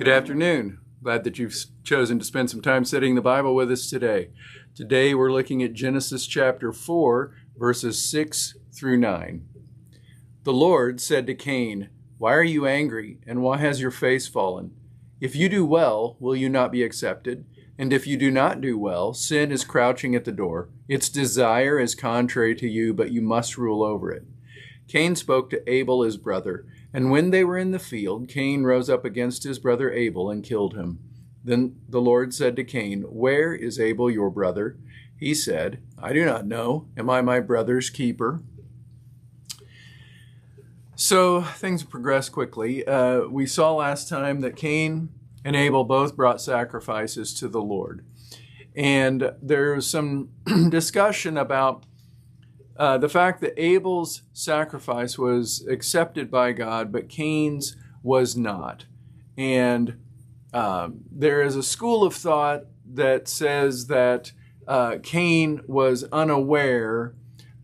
Good afternoon. Glad that you've chosen to spend some time studying the Bible with us today. Today we're looking at Genesis chapter 4, verses 6 through 9. The Lord said to Cain, "Why are you angry, and why has your face fallen? If you do well, will you not be accepted? And if you do not do well, sin is crouching at the door. Its desire is contrary to you, but you must rule over it." Cain spoke to Abel his brother, and when they were in the field, Cain rose up against his brother Abel and killed him. Then the Lord said to Cain, "Where is Abel your brother?" He said, "I do not know. Am I my brother's keeper?" So things progress quickly. We saw last time that Cain and Abel both brought sacrifices to the Lord. And there's some discussion about the fact that Abel's sacrifice was accepted by God, but Cain's was not. And there is a school of thought that says that Cain was unaware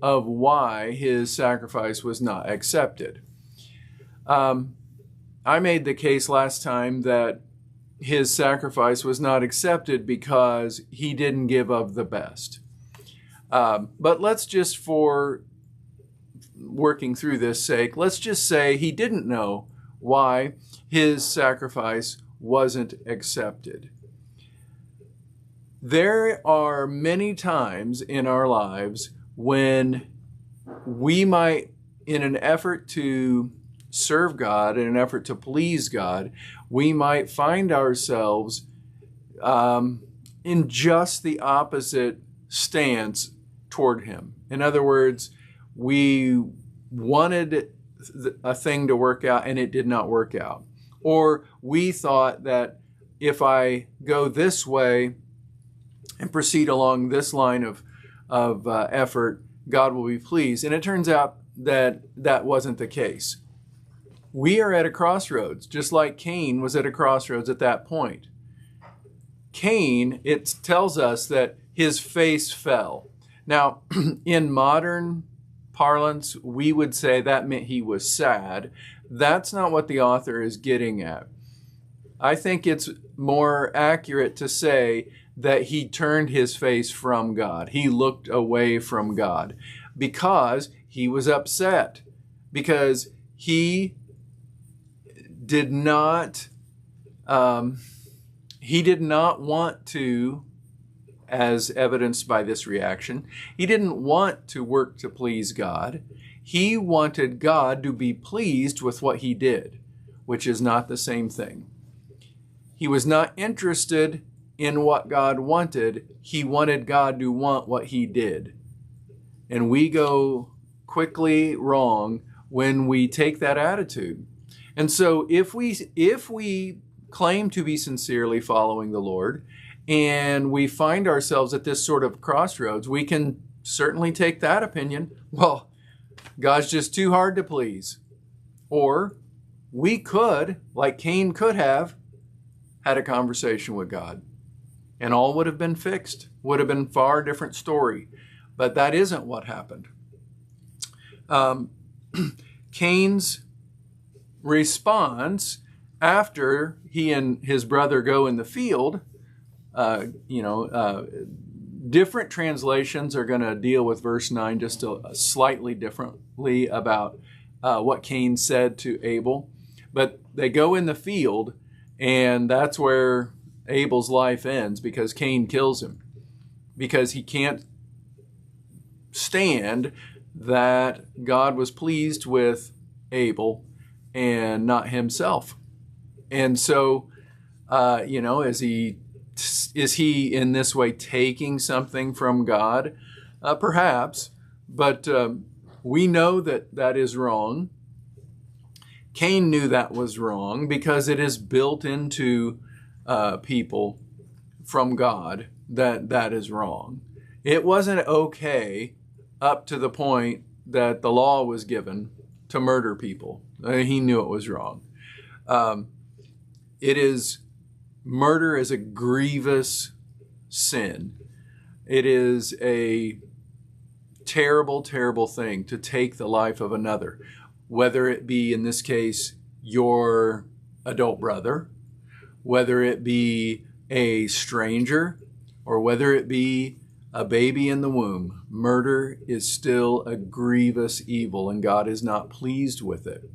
of why his sacrifice was not accepted. I made the case last time that his sacrifice was not accepted because he didn't give of the best. But let's just, for working through this sake, let's just say he didn't know why his sacrifice wasn't accepted. There are many times in our lives when we might, in an effort to serve God, in an effort to please God, we might find ourselves in just the opposite stance toward Him. In other words, we wanted a thing to work out and it did not work out. Or we thought that if I go this way and proceed along this line of effort, God will be pleased. And it turns out that that wasn't the case. We are at a crossroads, just like Cain was at a crossroads at that point. Cain, it tells us that his face fell. Now, in modern parlance, we would say that meant he was sad. That's not what the author is getting at. I think it's more accurate to say that he turned his face from God. He looked away from God because he was upset, because he did not want to, as evidenced by this reaction, he didn't want to work to please God. He wanted God to be pleased with what he did, which is not the same thing. He was not interested in what God wanted. He wanted God to want what he did. And we go quickly wrong when we take that attitude. And so if we claim to be sincerely following the Lord, and we find ourselves at this sort of crossroads, we can certainly take that opinion. Well, God's just too hard to please. Or we could, like Cain could have, had a conversation with God, and all would have been fixed. Would have been a far different story. But that isn't what happened. Cain's response after he and his brother go in the field, different translations are going to deal with verse 9 just slightly differently about what Cain said to Abel. But they go in the field, and that's where Abel's life ends, because Cain kills him, because he can't stand that God was pleased with Abel and not himself. And so, is he in this way taking something from God? Perhaps, but we know that that is wrong. Cain knew that was wrong because it is built into people from God that is wrong. It wasn't okay up to the point that the law was given to murder people. He knew it was wrong. Murder is a grievous sin. It is a terrible, terrible thing to take the life of another, whether it be, in this case, your adult brother, whether it be a stranger or whether it be a baby in the womb. Murder is still a grievous evil, and God is not pleased with it.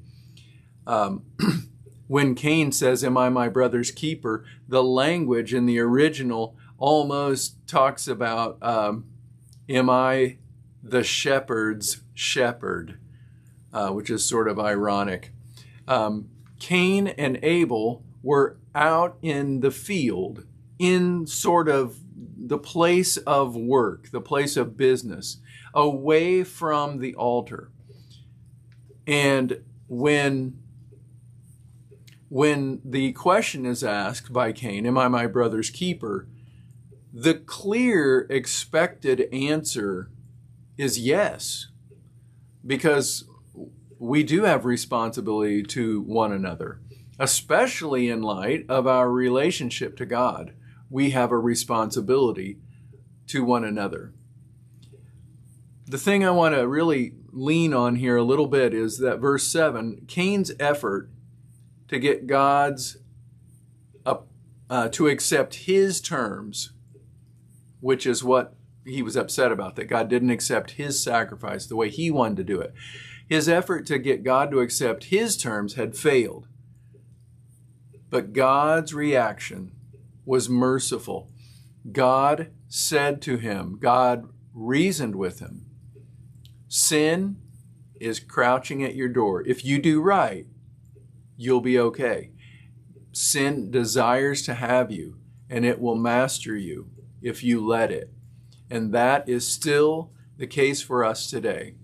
When Cain says, "Am I my brother's keeper?" the language in the original almost talks about, am I the shepherd's shepherd, which is sort of ironic. Cain and Abel were out in the field, in sort of the place of work, the place of business, away from the altar. And when the question is asked by Cain, "Am I my brother's keeper?" the clear expected answer is yes, because we do have responsibility to one another, especially in light of our relationship to God. We have a responsibility to one another. The thing I want to really lean on here a little bit is that verse 7, Cain's effort to get God's to accept his terms, which is what he was upset about, that God didn't accept his sacrifice the way he wanted to do it. His effort to get God to accept his terms had failed. But God's reaction was merciful. God said to him, God reasoned with him, "Sin is crouching at your door. If you do right, you'll be okay. Sin desires to have you, and it will master you if you let it." And that is still the case for us today,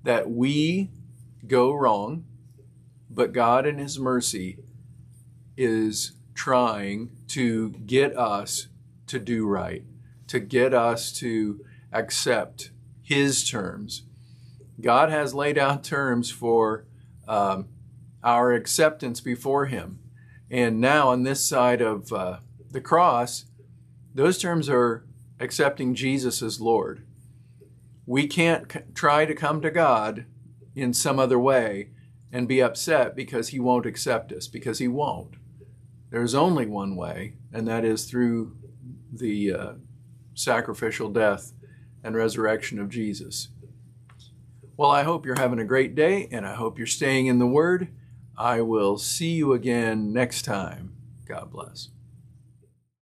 that we go wrong, but God in his mercy is trying to get us to do right, to get us to accept his terms. God has laid out terms for our acceptance before him. And now on this side of the cross, those terms are accepting Jesus as Lord. We can't try to come to God in some other way and be upset because he won't accept us, because he won't. There's only one way, and that is through the sacrificial death and resurrection of Jesus. Well, I hope you're having a great day, and I hope you're staying in the Word. I will see you again next time. God bless.